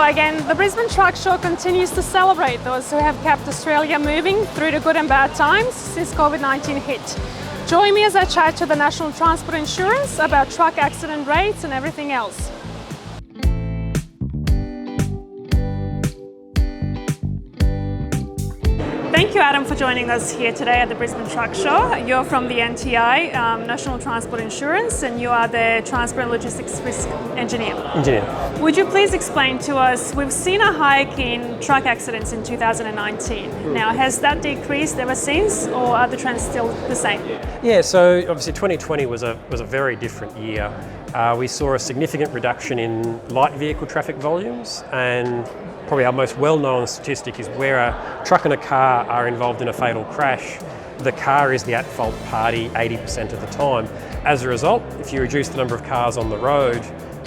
again, the Brisbane Truck Show continues to celebrate those who have kept Australia moving through the good and bad times since COVID-19 hit. Join me as I chat to the National Transport Insurance about truck accident rates and everything else. Thank you, Adam, for joining us here today at the Brisbane Truck Show. You're from the NTI, National Transport Insurance, and you are the Transport and Logistics Risk Engineer. Would you please explain to us, we've seen a hike in truck accidents in 2019. Now, has that decreased ever since, or are the trends still the same? Yeah, so obviously 2020 was a very different year. We saw a significant reduction in light vehicle traffic volumes, and probably our most well-known statistic is where a truck and a car are involved in a fatal crash, the car is the at-fault party 80% of the time. As a result, if you reduce the number of cars on the road,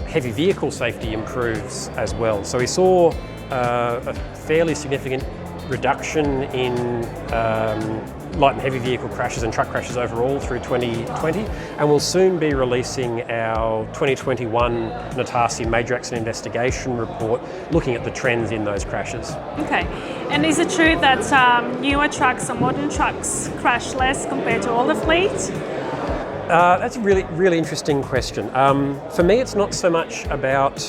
heavy vehicle safety improves as well. So we saw a fairly significant reduction in light and heavy vehicle crashes and truck crashes overall through 2020, and we'll soon be releasing our 2021 NATASI Major Accident Investigation report looking at the trends in those crashes. Okay, and is it true that newer trucks or modern trucks crash less compared to older fleet? That's a really interesting question. For me, it's not so much about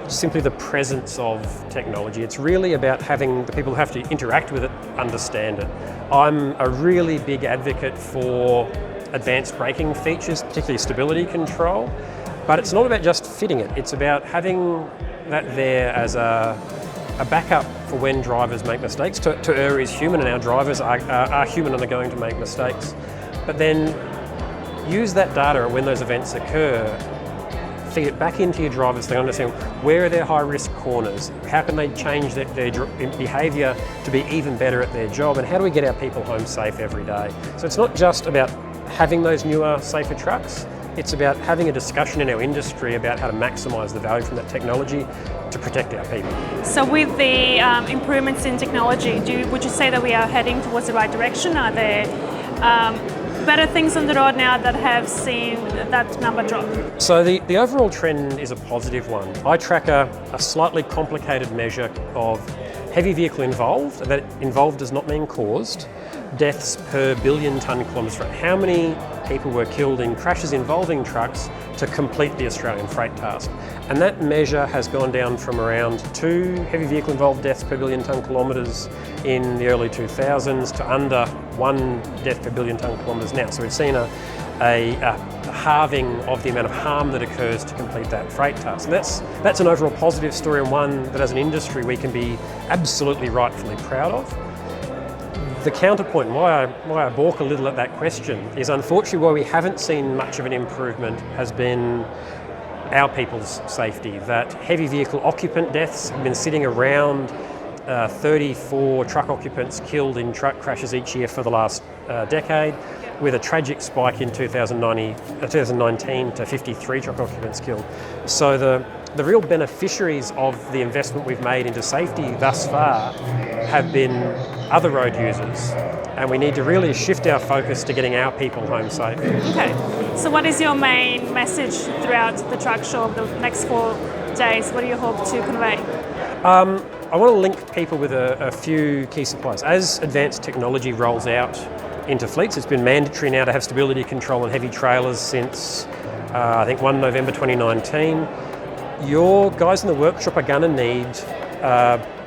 simply the presence of technology. It's really about having the people who have to interact with it understand it. I'm a really big advocate for advanced braking features, particularly stability control, but it's not about just fitting it. It's about having that there as a backup for when drivers make mistakes. To err is human, and our drivers are human and are going to make mistakes. But then use that data when those events occur, feed it back into your drivers to understand where are their high-risk corners, how can they change their behaviour to be even better at their job, and how do we get our people home safe every day. So it's not just about having those newer, safer trucks, it's about having a discussion in our industry about how to maximise the value from that technology to protect our people. So with the improvements in technology, would you say that we are heading towards the right direction? Are there better things on the road now that have seen that number drop? So the overall trend is a positive one. I track a slightly complicated measure of heavy vehicle involved, that involved does not mean caused, deaths per billion tonne kilometres. How many people were killed in crashes involving trucks to complete the Australian freight task? And that measure has gone down from around 2 heavy vehicle involved deaths per billion tonne kilometres in the early 2000s to under 1 death per billion tonne kilometres now. So we've seen a halving of the amount of harm that occurs to complete that freight task. And that's an overall positive story, and one that as an industry we can be absolutely rightfully proud of. The counterpoint, why I balk a little at that question, is unfortunately why we haven't seen much of an improvement has been our people's safety. That heavy vehicle occupant deaths have been sitting around 34 truck occupants killed in truck crashes each year for the last decade, with a tragic spike in 2019 to 53 truck occupants killed. So the real beneficiaries of the investment we've made into safety thus far have been other road users, and we need to really shift our focus to getting our people home safe. Okay, so what is your main message throughout the truck show of the next 4 days? What do you hope to convey? I want to link people with a few key suppliers. As advanced technology rolls out into fleets, it's been mandatory now to have stability control on heavy trailers since I think 1 November 2019. Your guys in the workshop are going to need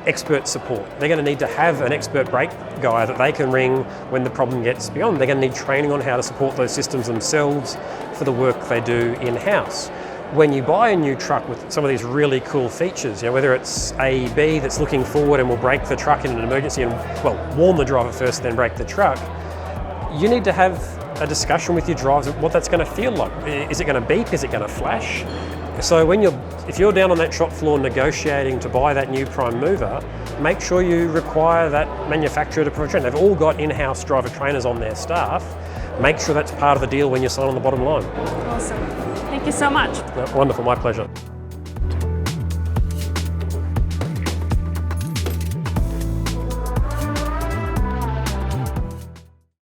expert support. They're going to need to have an expert brake guy that they can ring when the problem gets beyond. They're going to need training on how to support those systems themselves for the work they do in-house. When you buy a new truck with some of these really cool features, whether it's AEB that's looking forward and will brake the truck in an emergency and, warn the driver first, then brake the truck, you need to have a discussion with your drivers of what that's going to feel like. Is it going to beep? Is it going to flash? So if you're down on that shop floor negotiating to buy that new prime mover, make sure you require that manufacturer to provide training. They've all got in-house driver trainers on their staff. Make sure that's part of the deal when you sign on the bottom line. Awesome. Thank you so much. Wonderful, my pleasure.